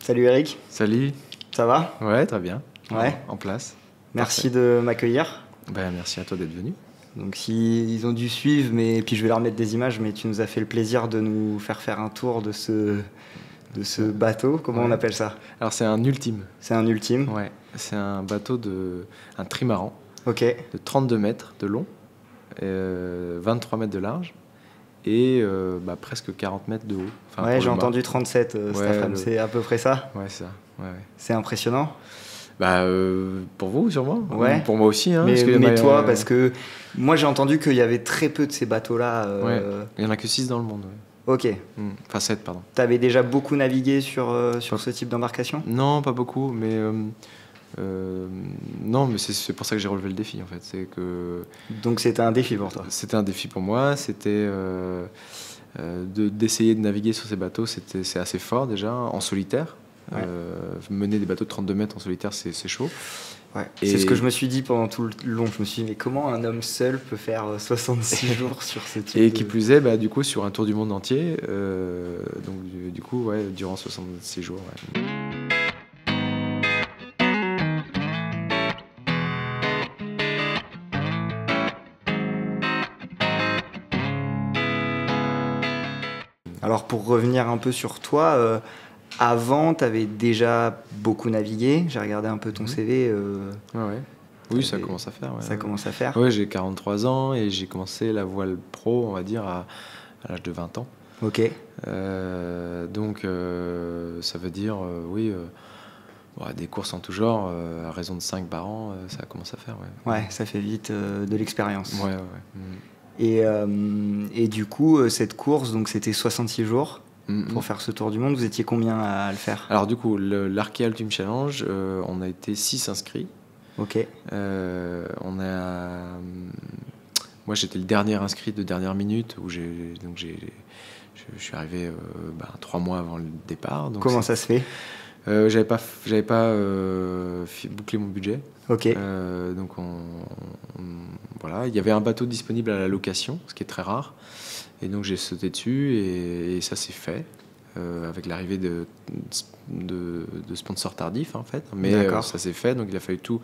Salut Eric, Salut. ça va? Ouais, très bien. Ouais. En place. Merci Parfait. de m'accueillir. Ben, merci à toi d'être venu. Donc si ils ont dû suivre, mais puis je vais leur mettre des images, mais tu nous as fait le plaisir de nous faire un tour de ce bateau. Comment on Ouais. appelle ça? Alors, c'est un ultime. C'est un ultime. Ouais. C'est un bateau un trimaran Ok. de 32 mètres de long, 23 mètres de large et presque 40 mètres de haut. Enfin, Ouais, pour j'ai le mât. entendu 37, Ouais, Stéphane. C'est à peu près ça. Ouais, ça. Ouais, ouais. C'est impressionnant. Pour vous, sûrement. Ouais. Ou pour moi aussi. Hein, Mais, parce qu'il y en mais a, toi, parce que moi j'ai entendu qu'il y avait très peu de ces bateaux-là. Ouais. Il n'y en a que 6 dans le monde. Ouais. Ok. Enfin, 7, pardon. T'avais déjà beaucoup navigué sur ce type d'embarcation? Non, pas beaucoup, mais non, mais c'est pour ça que j'ai relevé le défi en fait. C'est que Donc c'était un défi pour toi. c'était un défi pour moi. C'était d'essayer de naviguer sur ces bateaux. C'est assez fort déjà en solitaire. Ouais. Mener des bateaux de 32 mètres en solitaire, c'est chaud. Ouais. Et- C'est ce que je me suis dit pendant tout le long. Je me suis dit, mais comment un homme seul peut faire 66 jours sur ce type Et de... qui plus est, du coup, sur un tour du monde entier. Donc du coup, ouais, durant 66 jours. Ouais. Alors pour revenir un peu sur toi, avant, tu avais déjà beaucoup navigué. J'ai regardé un peu ton CV. Ouais, ouais. Oui, ça Et commence à faire. Ouais, ça ouais. commence à faire. Ouais, j'ai 43 ans et j'ai commencé la voile pro, on va dire, à l'âge de 20 ans. Ok. Donc, ça veut dire, oui, des courses en tout genre, à raison de 5 par an, ça commence à faire. Ouais, Ouais, ça fait vite de l'expérience. ouais, ouais. Ouais. Et du coup, cette course, donc c'était 66 jours Mm, pour mm. faire ce tour du monde. Vous étiez combien à le faire? Alors, du coup, l'Arkea Ultimate Challenge, on a été 6 inscrits. Ok. Moi, j'étais le dernier inscrit de dernière minute, où je suis arrivé 3 mois avant le départ. Donc Comment ça se fait? j'avais pas bouclé mon budget. Ok. Donc voilà, il y avait un bateau disponible à la location, ce qui est très rare. Et donc j'ai sauté dessus et ça s'est fait avec l'arrivée de sponsors tardifs en fait. Mais D'accord. ça s'est fait, donc il a fallu tout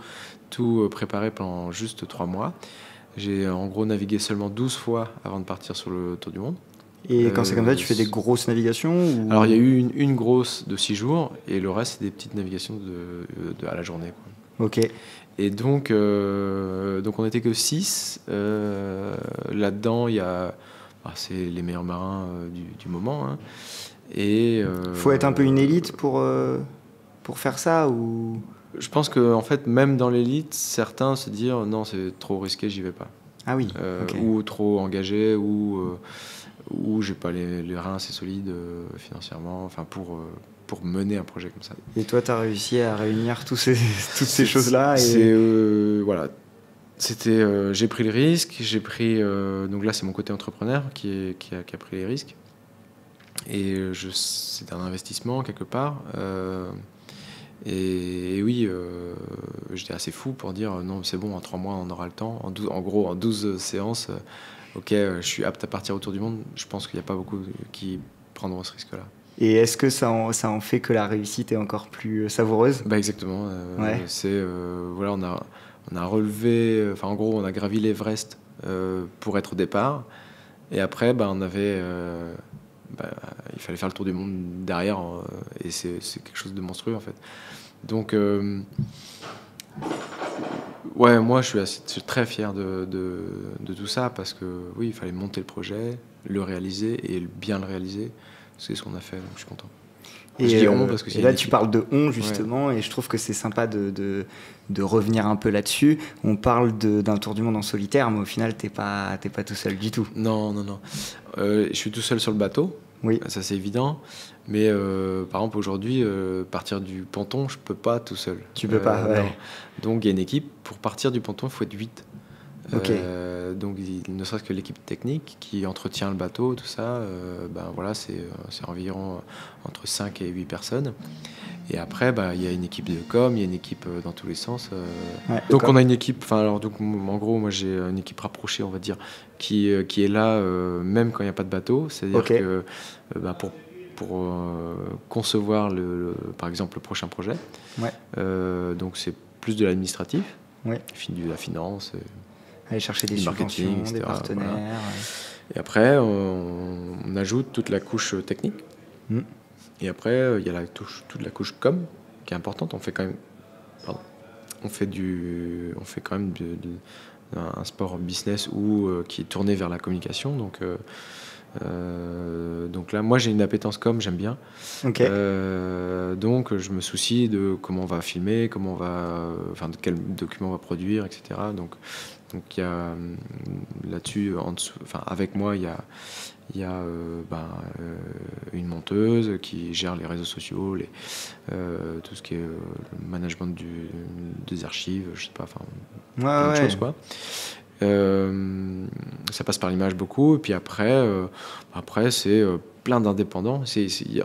préparer pendant juste 3 mois. J'ai en gros navigué seulement 12 fois avant de partir sur le tour du monde. Et quand c'est comme ça, tu fais des grosses navigations ou... Alors il y a eu une grosse de 6 jours et le reste c'est des petites navigations à la journée, quoi. Ok. Et donc on n'était que 6. Là-dedans, il y a c'est les meilleurs marins du moment. Hein. Et Faut être un peu une élite pour faire ça ou... je pense que en fait, même dans l'élite, certains se disent non, c'est trop risqué, j'y vais pas. Ah oui. Ok. Ou trop engagé, ou j'ai pas les reins assez solides financièrement, enfin pour mener un projet comme ça. Et toi, tu as réussi à réunir toutes ces choses-là Voilà. C'était, j'ai pris le risque, donc là c'est mon côté entrepreneur qui a pris les risques. Et c'est un investissement quelque part. Et oui, j'étais assez fou pour dire non, c'est bon, en 3 mois on aura le temps. En 12 séances, ok, je suis apte à partir autour du monde. Je pense qu'il n'y a pas beaucoup qui prendront ce risque-là. Et est-ce que ça en fait que la réussite est encore plus savoureuse? Exactement. Ouais. Voilà, on a relevé, enfin en gros, on a gravi l'Everest pour être au départ. Et après, on avait, il fallait faire le tour du monde derrière, et c'est quelque chose de monstrueux en fait. Donc, ouais, moi je suis très fier de tout ça parce que oui, il fallait monter le projet, le réaliser et bien le réaliser. C'est ce qu'on a fait, donc je suis content. Et, je dis on parce que et là, tu parles de on justement, ouais. Et je trouve que c'est sympa de revenir un peu là-dessus. On parle d'un tour du monde en solitaire, mais au final, t'es pas tout seul du tout. Non. Je suis tout seul sur le bateau, oui. Ça c'est évident. Mais par exemple, aujourd'hui, partir du ponton, je peux pas tout seul. Tu peux pas, ouais. Non. Donc il y a une équipe. Pour partir du ponton, il faut être 8. Okay. Donc ne serait-ce que l'équipe technique qui entretient le bateau, tout ça, voilà, c'est environ entre 5 et 8 personnes. Et après, il y a une équipe de com, il y a une équipe dans tous les sens. Ouais, donc on a une équipe, donc en gros, moi j'ai une équipe rapprochée, on va dire, qui est là même quand il n'y a pas de bateau. C'est-à-dire que pour concevoir, par exemple, le prochain projet. Ouais. Donc, c'est plus de l'administratif, Ouais. de la finance, Aller chercher des du subventions, marketing, etc. des partenaires. Voilà. Ouais. Et après, on ajoute toute la couche technique. Et après, il y a toute la couche com qui est importante. On fait quand même, on fait quand même un sport business qui est tourné vers la communication. Donc là, moi, j'ai une appétence com, j'aime bien. Okay. Donc, je me soucie de comment on va filmer, de quel document on va produire, etc. Donc il y a là-dessus, avec moi, il y a une monteuse qui gère les réseaux sociaux, tout ce qui est le management des archives, je sais pas, plein de choses, quoi. Ça passe par l'image beaucoup, et puis après c'est plein d'indépendants.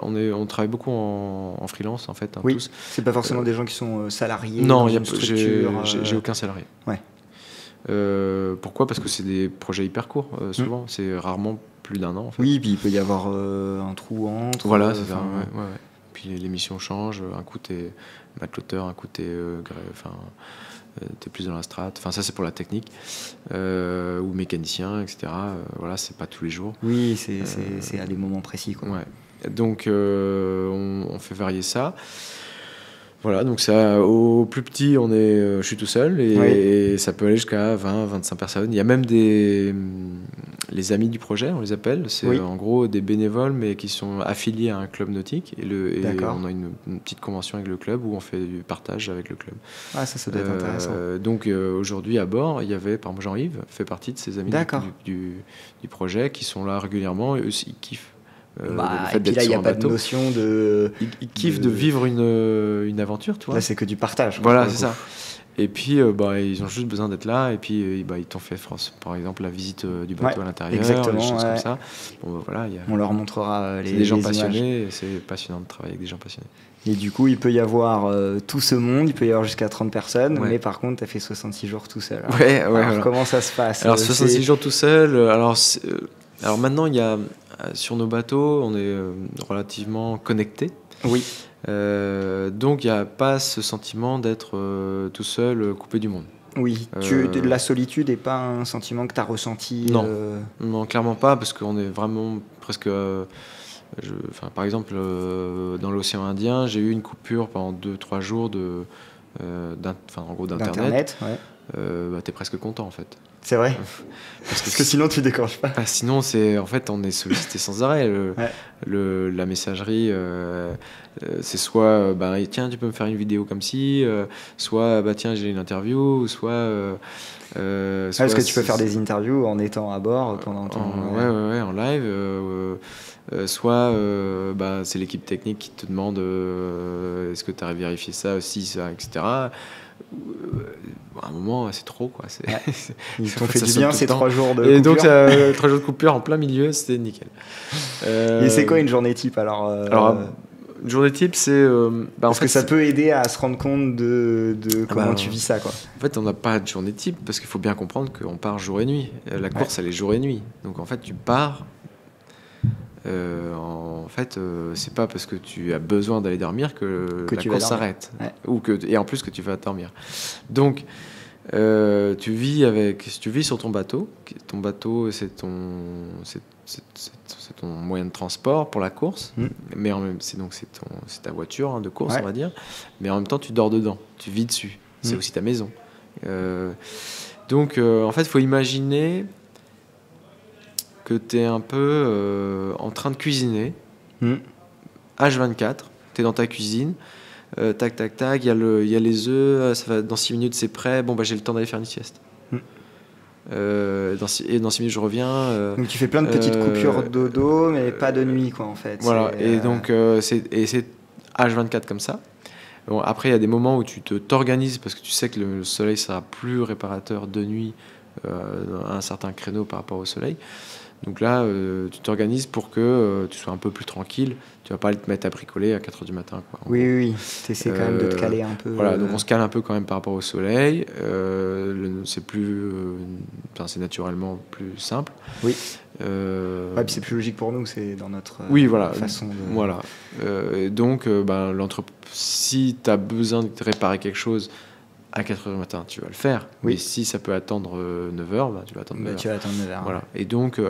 On travaille beaucoup en freelance, en fait. Oui, tous. c'est pas forcément des gens qui sont salariés. Non, j'ai aucun salarié. Ouais. Pourquoi ? Parce que c'est des projets hyper courts, souvent. C'est rarement plus d'1 an, en fait. Oui, puis il peut y avoir un trou entre. Voilà, c'est ça. Ouais. Puis les missions changent. Un coup, t'es mateloteur, un coup, t'es plus dans la strat. Enfin, ça, c'est pour la technique. Ou mécanicien, etc. Voilà, c'est pas tous les jours. Oui, c'est à des moments précis, quoi. Ouais. Donc, on fait varier ça. Voilà, donc ça, au plus petit, je suis tout seul et ça peut aller jusqu'à 20, 25 personnes. Il y a même les amis du projet, on les appelle. C'est en gros des bénévoles, mais qui sont affiliés à un club nautique. Et on a une petite convention avec le club où on fait du partage avec le club. Ah, ça doit être intéressant. Donc aujourd'hui, à bord, il y avait, par exemple, Jean-Yves, fait partie de ces amis du projet qui sont là régulièrement et eux aussi, ils kiffent. Et puis là, il n'y a pas de notion de... Ils kiffent de vivre une aventure, tu vois. Là, c'est que du partage. Voilà, c'est ça. Et puis, ils ont juste besoin d'être là. Et puis, ils t'ont fait, par exemple, la visite du bateau à l'intérieur, des choses comme ça. Bon, voilà, on leur montrera les des gens les passionnés. Et c'est passionnant de travailler avec des gens passionnés. Et du coup, il peut y avoir tout ce monde, il peut y avoir jusqu'à 30 personnes, mais par contre, tu as fait 66 jours tout seul. Alors, comment ça se passe ? Alors, 66 jours tout seul, alors maintenant, il y a... Sur nos bateaux, on est relativement connectés. Oui. Donc, il n'y a pas ce sentiment d'être tout seul, coupé du monde. Oui. La solitude n'est pas un sentiment que tu as ressenti ? Non, clairement pas, parce qu'on est vraiment presque... par exemple, dans l'océan Indien, j'ai eu une coupure pendant 2-3 jours d'Internet. T'es presque content, en fait. C'est vrai. Parce que sinon tu décroches pas. Sinon on est sollicité sans arrêt. La messagerie, c'est soit tiens, tu peux me faire une vidéo comme ci, soit tiens, j'ai une interview, soit parce que tu peux faire des interviews en étant à bord pendant ton... en live. Soit c'est l'équipe technique qui te demande est-ce que tu as vérifié ça aussi, ça, etc. À un moment, c'est trop, quoi. Ils t'ont fait du bien ces 3 jours de coupure. Et donc, 3 jours de coupure en plein milieu, c'était nickel. Et c'est quoi une journée type alors une journée type, c'est... parce que ça peut aider à se rendre compte de comment tu vis ça, quoi. En fait, on n'a pas de journée type parce qu'il faut bien comprendre qu'on part jour et nuit. La course, elle est jour et nuit. Donc, en fait, tu pars... c'est pas parce que tu as besoin d'aller dormir que la course s'arrête. Et en plus que tu vas dormir. Donc, tu vis sur ton bateau. Ton bateau, c'est ton moyen de transport pour la course. Mais c'est ta voiture de course, on va dire. Mais en même temps, tu dors dedans. Tu vis dessus. C'est aussi ta maison. Donc, en fait, il faut imaginer que tu es un peu en train de cuisiner, H24, tu es dans ta cuisine, tac, tac, tac, il y a les œufs, dans 6 minutes c'est prêt, j'ai le temps d'aller faire une sieste. Dans 6 minutes je reviens. Donc tu fais plein de petites coupures dodo, mais pas de nuit, quoi, en fait. Voilà, donc c'est H24 comme ça. Bon, après, il y a des moments où tu t'organises parce que tu sais que le soleil sera plus réparateur de nuit à un certain créneau par rapport au soleil. Donc là, tu t'organises pour que tu sois un peu plus tranquille. Tu vas pas aller te mettre à bricoler à 4h du matin, quoi. Oui. Tu essaies quand même de te caler un peu. Voilà, donc on se cale un peu quand même par rapport au soleil. C'est plus, c'est naturellement plus simple. Oui. Puis c'est plus logique pour nous, c'est dans notre façon de... Voilà. Donc, si tu as besoin de réparer quelque chose à 4h du matin, tu vas le faire. Oui. Mais si ça peut attendre 9h, tu vas attendre 9h. Tu vas attendre 9h. Voilà. Et donc,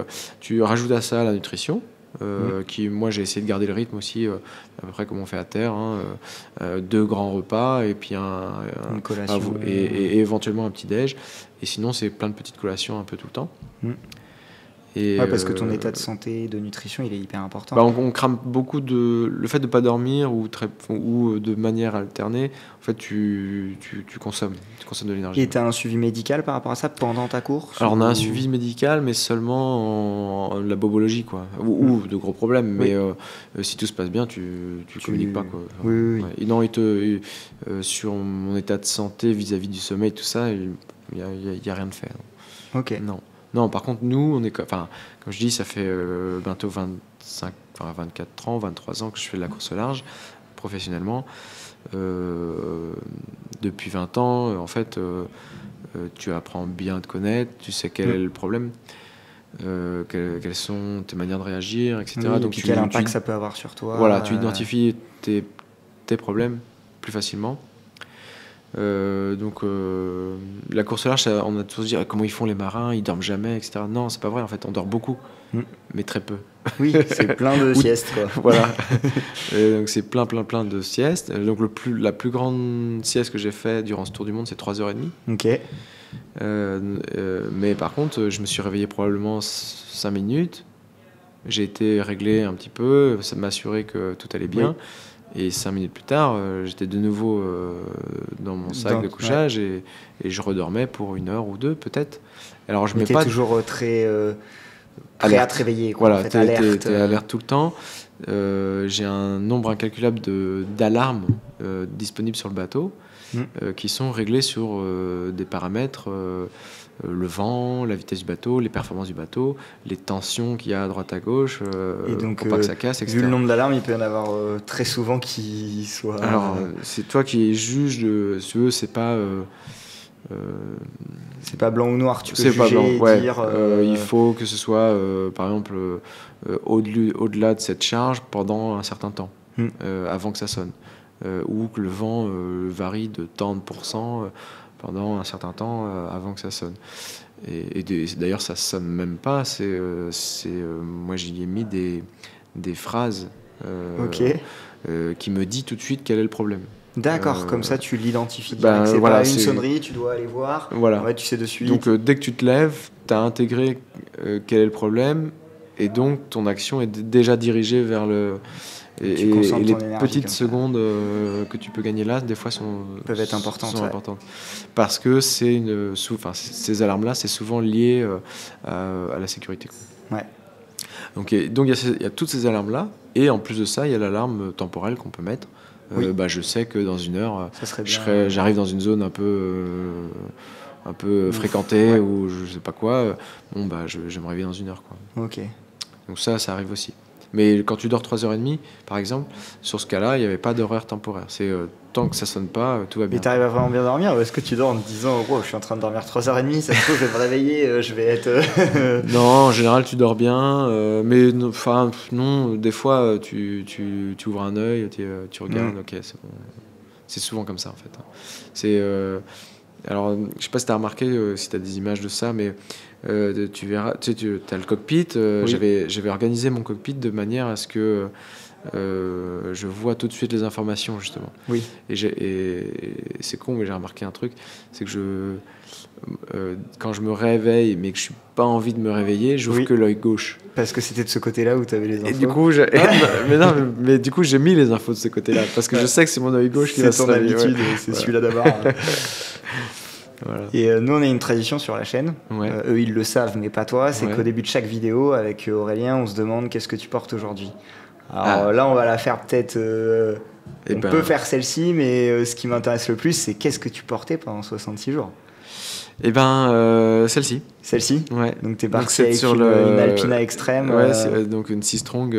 tu rajoutes à ça la nutrition. Moi j'ai essayé de garder le rythme aussi, à peu près comme on fait à terre, 2 grands repas et puis une collation et éventuellement un petit déj, et sinon c'est plein de petites collations un peu tout le temps. Et parce que ton état de santé, de nutrition, il est hyper important. On crame beaucoup le fait de ne pas dormir ou de manière alternée. En fait, tu consommes de l'énergie. Et tu as un suivi médical par rapport à ça pendant ta course? Alors, on a un suivi médical, mais seulement en la bobologie, quoi. Ou de gros problèmes. Mais si tout se passe bien, tu communiques pas, quoi. Oui. Ouais. Et non, sur mon état de santé vis-à-vis du sommeil, tout ça, il n'y a rien de fait. Non. Ok. Non, par contre, nous, on est... comme je dis, ça fait bientôt 24 ans, 23 ans que je fais de la course au large, professionnellement. Depuis 20 ans, en fait, tu apprends bien à te connaître, tu sais quel est le problème, quelles sont tes manières de réagir, etc. Oui, donc quel impact ça peut avoir sur toi. Voilà, tu identifies tes problèmes plus facilement. La course au large, on a toujours dit comment ils font les marins, ils dorment jamais, etc. Non, c'est pas vrai, en fait, on dort beaucoup, mais très peu. Oui, c'est plein de siestes, quoi. Voilà. Donc c'est plein de siestes. Donc la plus grande sieste que j'ai fait durant ce tour du monde, c'est 3h30. Ok. Mais par contre, je me suis réveillé probablement 5 minutes. J'ai été réglé un petit peu, ça m'assurait que tout allait bien. Oui. Et 5 minutes plus tard, j'étais de nouveau dans mon sac de couchage et je redormais pour 1 heure ou 2 peut-être. Alors je mets pas toujours très prêt à te réveiller, quoi. Voilà, en fait, t'es alerte tout le temps. J'ai un nombre incalculable d'alarmes disponibles sur le bateau qui sont réglées sur des paramètres. Le vent, la vitesse du bateau, les performances du bateau, les tensions qu'il y a à droite à gauche, et donc, pour pas que ça casse, etc. Vu le nombre d'alarmes, il peut y en avoir très souvent qui soient... Alors, c'est toi qui juge de... Si tu veux, c'est pas blanc ou noir, tu peux juger pas blanc, ouais. Et dire... il faut que ce soit, par exemple, au-delà de cette charge pendant un certain temps, avant que ça sonne. Ou que le vent varie de tant de pourcents pendant un certain temps avant que ça sonne. Et d'ailleurs, ça sonne même pas. Moi, j'y ai mis des phrases qui me disent tout de suite quel est le problème. D'accord, comme ça tu l'identifies. C'est pas une sonnerie, tu dois aller voir. Voilà. Ouais, tu sais de suite. Donc dès que tu te lèves, tu as intégré quel est le problème, et donc ton action est déjà dirigée vers le... Et les petites secondes que tu peux gagner là, des fois, peuvent être importantes. Parce que ces alarmes-là, c'est souvent lié à la sécurité. Ouais. Donc il y a toutes ces alarmes-là, et en plus de ça, il y a l'alarme temporelle qu'on peut mettre. Oui. Je sais que dans 1 heure, j'arrive dans une zone un peu fréquentée, ou je sais pas quoi. Je vais me réveiller dans 1 heure, quoi. Ok. Donc ça arrive aussi. Mais quand tu dors 3h30, par exemple, sur ce cas-là, il n'y avait pas d'horaire temporaire. C'est tant que ça sonne pas, tout va bien. Et tu arrives à vraiment bien dormir, ou est-ce que tu dors en te disant je suis en train de dormir 3h30, ça se trouve, je vais me réveiller, je vais être... Non, en général, tu dors bien, mais non, des fois, tu ouvres un œil, tu regardes, ok, c'est bon. C'est souvent comme ça, en fait. Alors, je sais pas si tu as remarqué, si tu as des images de ça, mais tu verras, tu as le cockpit. Oui. J'avais organisé mon cockpit de manière à ce que je vois tout de suite les informations, justement. Oui. Et c'est con, mais j'ai remarqué un truc, c'est que quand je me réveille, mais que je n'ai pas envie de me réveiller, j'ouvre que l'œil gauche. Parce que c'était de ce côté-là où tu avais les infos. Et du coup, mais du coup, j'ai mis les infos de ce côté-là, parce que je sais que c'est mon œil gauche qui va se réveiller. C'est ton habitude, c'est celui-là d'abord. Voilà. Et nous, on a une tradition sur la chaîne. Ouais. Eux, ils le savent, mais pas toi. C'est qu'au début de chaque vidéo, avec Aurélien, on se demande qu'est-ce que tu portes aujourd'hui. Alors là, on va la faire peut-être... on peut faire celle-ci, mais ce qui m'intéresse le plus, c'est qu'est-ce que tu portais pendant 66 jours. Eh ben, celle-ci. Celle-ci. Ouais. Donc t'es Donc, parti c'est avec sur une Alpina extrême. Ouais, c'est donc une Sea Strong,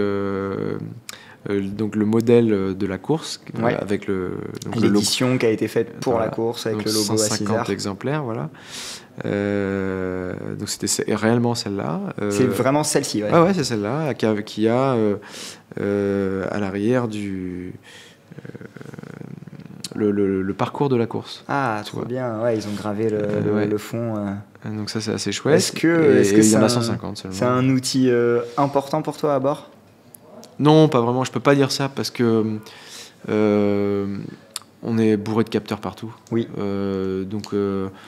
donc le modèle de la course, Ouais. avec donc l'édition qui a été faite pour voilà. la course avec Donc le logo à 6 150 heures. exemplaires, voilà. Donc c'était réellement celle-là. C'est vraiment celle-ci, ouais. Ah ouais, c'est celle-là qui a à l'arrière le parcours de la course. Ah, trop bien. Ouais, ils ont gravé le fond. Donc ça, c'est assez chouette. Est-ce que il y en a 150 seulement. C'est un outil important pour toi à bord? Non, pas vraiment. Je peux pas dire ça parce que on est bourré de capteurs partout. Oui. Donc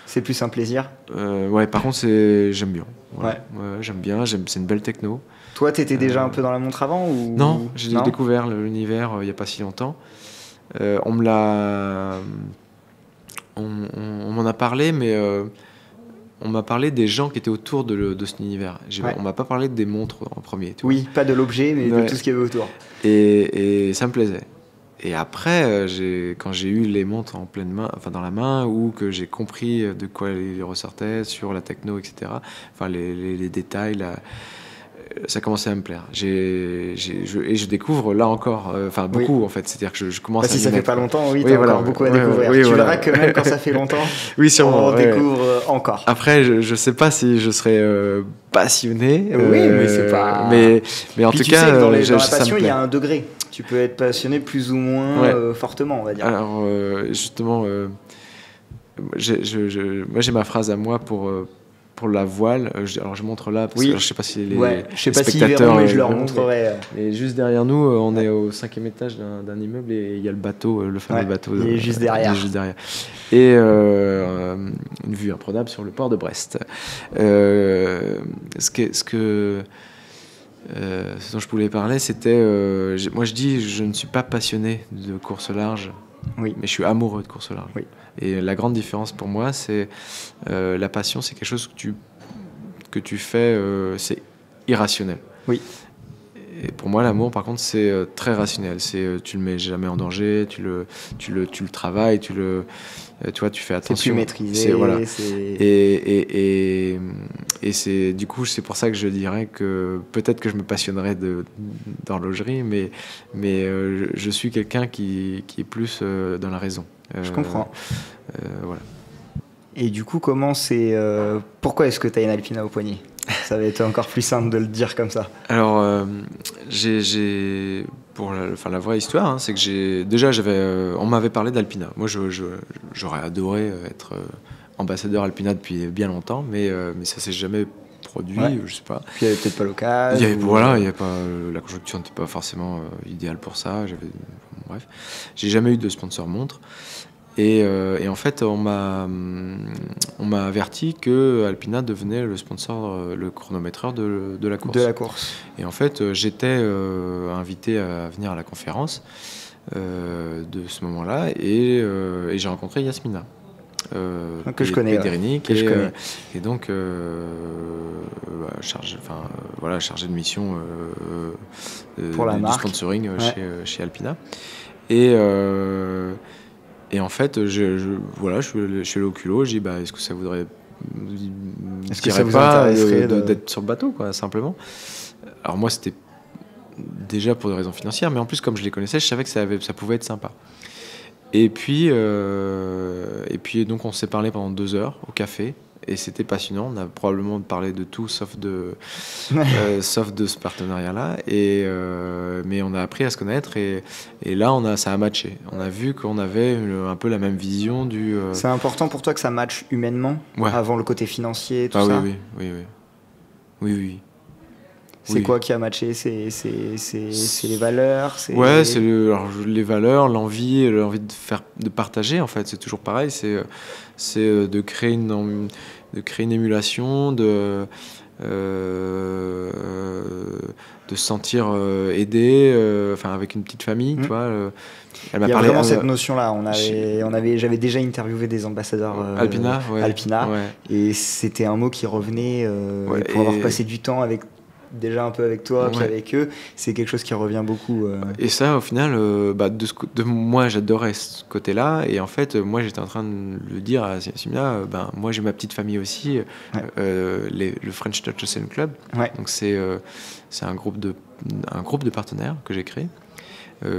c'est plus un plaisir. Ouais. Par contre, j'aime bien. Voilà. Ouais, j'aime bien. C'est une belle techno. Toi, t'étais déjà un peu dans la montre avant ou... Non, j'ai découvert l'univers il y a pas si longtemps. On m'en a parlé, mais on m'a parlé des gens qui étaient autour de cet univers. On m'a pas parlé des montres en premier. Oui, pas de l'objet, mais de tout ce qu'il y avait autour. Et ça me plaisait. Et après, quand j'ai eu les montres en pleine main, enfin dans la main, ou que j'ai compris de quoi ils ressortaient sur la techno, etc. Enfin les détails, ça commençait à me plaire. Et je découvre là encore, beaucoup en fait. C'est-à-dire que je commence à si ça fait pas longtemps, oui, t'as encore beaucoup à découvrir. Tu verras que même quand ça fait longtemps, oui, sûrement, on découvre encore. Après, je sais pas si je serais passionné. Oui, mais c'est pas. Mais en puis tout cas, sais que dans la ça passion, me il y plaît. a un degré. Tu peux être passionné plus ou moins fortement, on va dire. Alors justement, moi j'ai ma phrase à moi pour la voile. Alors je montre là parce que je sais pas si je sais pas spectateurs s'ils verront, mais je leur montrerai. Et juste derrière nous, on est au 5e étage d'un immeuble et il y a le bateau, le fameux bateau. Il est juste derrière. Et une vue imprenable sur le port de Brest. Ce dont je voulais parler, c'était... moi, je dis, je ne suis pas passionné de course large, mais je suis amoureux de course large. Oui. Et la grande différence pour moi, c'est la passion, c'est quelque chose que tu fais, c'est irrationnel. Oui. Et pour moi, l'amour, par contre, c'est très rationnel. Tu le mets jamais en danger, tu le travailles, tu vois, tu fais attention. C'est plus maîtrisé. Voilà. Et c'est du coup, c'est pour ça que je dirais que peut-être que je me passionnerais d'horlogerie, mais je suis quelqu'un qui est plus dans la raison. Je comprends. Voilà. Et du coup, pourquoi est-ce que tu as une Alpina au poignet? Ça va être encore plus simple de le dire comme ça. Alors, pour la vraie histoire, c'est que on m'avait parlé d'Alpina. Moi, j'aurais adoré être ambassadeur Alpina depuis bien longtemps, mais ça s'est jamais produit. Je sais pas. Puis il n'y avait peut-être pas l'occasion. La conjoncture n'était pas forcément idéale pour ça. Bref, j'ai jamais eu de sponsor montre. Et en fait, on m'a averti que Alpina devenait le sponsor, le chronométreur de la course. De la course. Et en fait, j'étais invité à venir à la conférence de ce moment-là, et j'ai rencontré Yasmina. Que je connais. Et donc, chargé de mission pour la marque. Du sponsoring chez Alpina. Et en fait, je suis allé au culot, j'ai dit, est-ce que ça voudrait... Est-ce que ça vous intéresserait d'être sur le bateau, quoi, simplement. Alors moi, c'était déjà pour des raisons financières, mais en plus, comme je les connaissais, je savais que ça pouvait être sympa. Et puis donc, on s'est parlé pendant 2 heures au café, et c'était passionnant. On a probablement parlé de tout sauf de ce partenariat-là, mais on a appris à se connaître, et là ça a matché. On a vu qu'on avait un peu la même vision du... C'est important pour toi que ça matche humainement, avant le côté financier, tout ça. Oui. C'est quoi qui a matché? C'est les valeurs? Ouais, c'est les valeurs, l'envie de partager, en fait. C'est toujours pareil, c'est de créer une émulation, de se sentir aidé, avec une petite famille, tu vois. Il y a vraiment cette notion-là. J'avais déjà interviewé des ambassadeurs Alpina, et c'était un mot qui revenait pour avoir passé du temps avec déjà un peu avec toi, puis avec eux, c'est quelque chose qui revient beaucoup. Et ça, au final, moi, j'adorais ce côté-là. Et en fait, moi, j'étais en train de le dire à Simina, moi, j'ai ma petite famille aussi, le French Touch Ocean Club. Donc, c'est un groupe de partenaires que j'ai créé,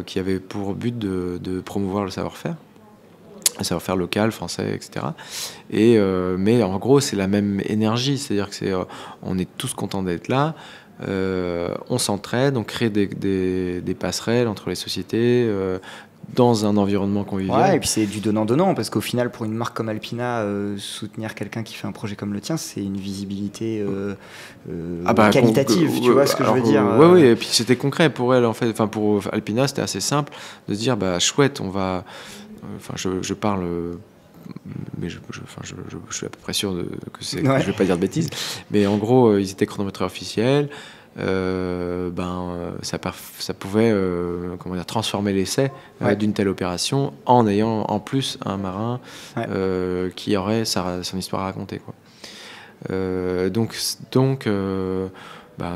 qui avait pour but de promouvoir le savoir-faire local, français, etc. Mais en gros, c'est la même énergie, c'est-à-dire que on est tous contents d'être là, on s'entraide, on crée des passerelles entre les sociétés, dans un environnement convivial. Et puis c'est du donnant-donnant, parce qu'au final, pour une marque comme Alpina, soutenir quelqu'un qui fait un projet comme le tien, c'est une visibilité qualitative, tu vois ce que je veux dire. Oui, et puis c'était concret pour elle, en fait. Enfin, pour Alpina, c'était assez simple de se dire, chouette, on va... je parle, mais je suis à peu près sûr que je ne vais pas dire de bêtises. Mais en gros, ils étaient chronométrés officiels. Ça pouvait transformer l'essai d'une telle opération en ayant en plus un marin qui aurait son histoire à raconter, quoi. Donc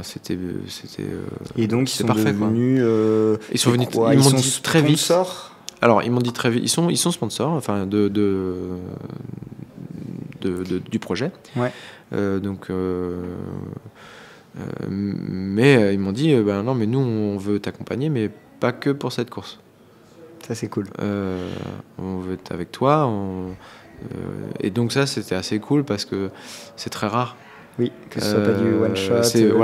c'était et donc ils sont parfait, devenus ils sont venus, ils m'ont dit très vite. Alors, ils m'ont dit très vite, ils sont sponsors, enfin, du projet. Mais ils m'ont dit, non, mais nous, on veut t'accompagner, mais pas que pour cette course. Ça, c'est cool. On veut être avec toi. Et donc ça, c'était assez cool parce que c'est très rare. Oui, que ce soit pas du one shot.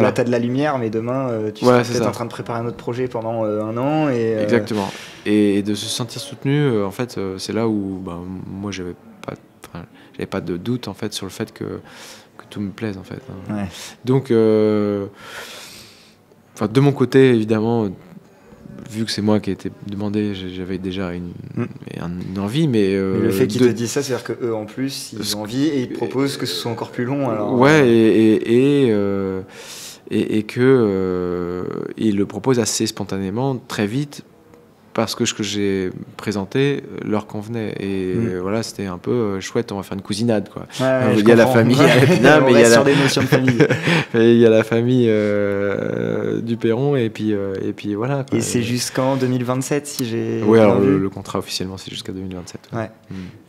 Là, t'as de la lumière, mais demain, tu seras peut-être en train de préparer un autre projet pendant un an. Exactement. Et de se sentir soutenu, en fait, c'est là où moi, j'avais pas de doute, en fait, sur le fait que tout me plaise, en fait. Donc, de mon côté, évidemment, vu que c'est moi qui ai été demandé, j'avais déjà une envie, mais le fait qu'ils te disent ça, c'est-à-dire qu'eux, en plus, ils ont envie et ils te proposent que ce soit encore plus long. Alors, et que ils le proposent assez spontanément, très vite, parce que ce que j'ai présenté leur convenait. Et voilà, c'était un peu chouette, on va faire une cousinade, quoi. Il y a la famille, mais il y a des notions de famille. Il y a la famille du Perron, et puis voilà, quoi. Et c'est jusqu'en 2027, si j'ai... Oui, alors le contrat officiellement, c'est jusqu'à 2027.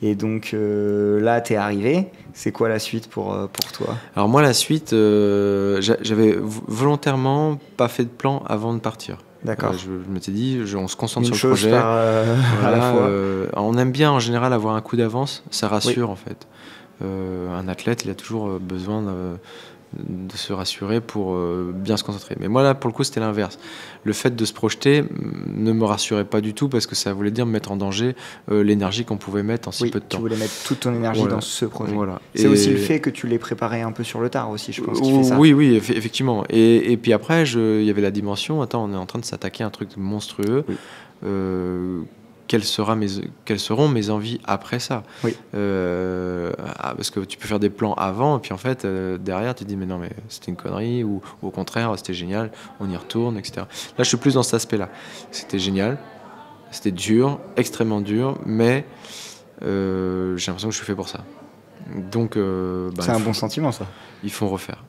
Et donc là, t'es arrivé. C'est quoi la suite pour toi? Alors moi, la suite, j'avais volontairement pas fait de plan avant de partir. D'accord. Je m'étais dit, on se concentre sur le projet. À la fois. On aime bien en général avoir un coup d'avance, ça rassure en fait. Un athlète, il a toujours besoin de se rassurer pour bien se concentrer. Mais moi là, pour le coup, c'était l'inverse. Le fait de se projeter ne me rassurait pas du tout parce que ça voulait dire me mettre en danger l'énergie qu'on pouvait mettre en si peu de temps. Tu voulais mettre toute ton énergie dans ce projet. Voilà. C'est aussi le fait que tu l'aies préparé un peu sur le tard aussi, je pense, qui fait ça. Oui, effectivement. Et puis après, il y avait la dimension, on est en train de s'attaquer à un truc monstrueux. Quelles seront mes envies après ça? Parce que tu peux faire des plans avant, et puis en fait, derrière, tu te dis, mais non, mais c'était une connerie, ou au contraire, c'était génial, on y retourne, etc. Là, je suis plus dans cet aspect-là. C'était génial, c'était dur, extrêmement dur, mais j'ai l'impression que je suis fait pour ça. Donc, c'est un bon sentiment, ça. Il faut refaire.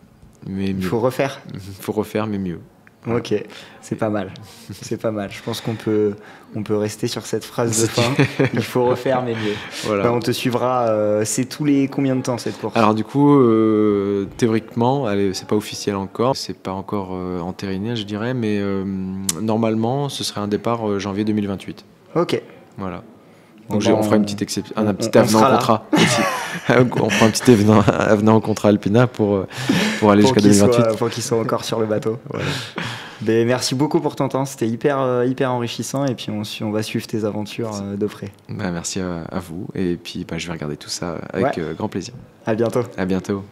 Mais il faut refaire. Il faut refaire, mais mieux. Ok, c'est pas mal. C'est pas mal. Je pense qu'on peut rester sur cette phrase de fin. Il faut refaire, mais mieux. Voilà. On te suivra. C'est tous les combien de temps cette course? Alors du coup, théoriquement, c'est pas officiel encore, c'est pas encore entériné, je dirais, mais normalement, ce serait un départ janvier 2028. Ok. Voilà. Donc on fera une petite exception, un petit avenant au contrat aussi. On fera un petit avenant au contrat Alpina pour aller jusqu'à 2028. Pour qu'ils soient encore sur le bateau. Voilà. Ben, merci beaucoup pour ton temps, c'était hyper enrichissant et puis on va suivre tes aventures de près. Merci à vous et puis je vais regarder tout ça avec grand plaisir. À bientôt. À bientôt.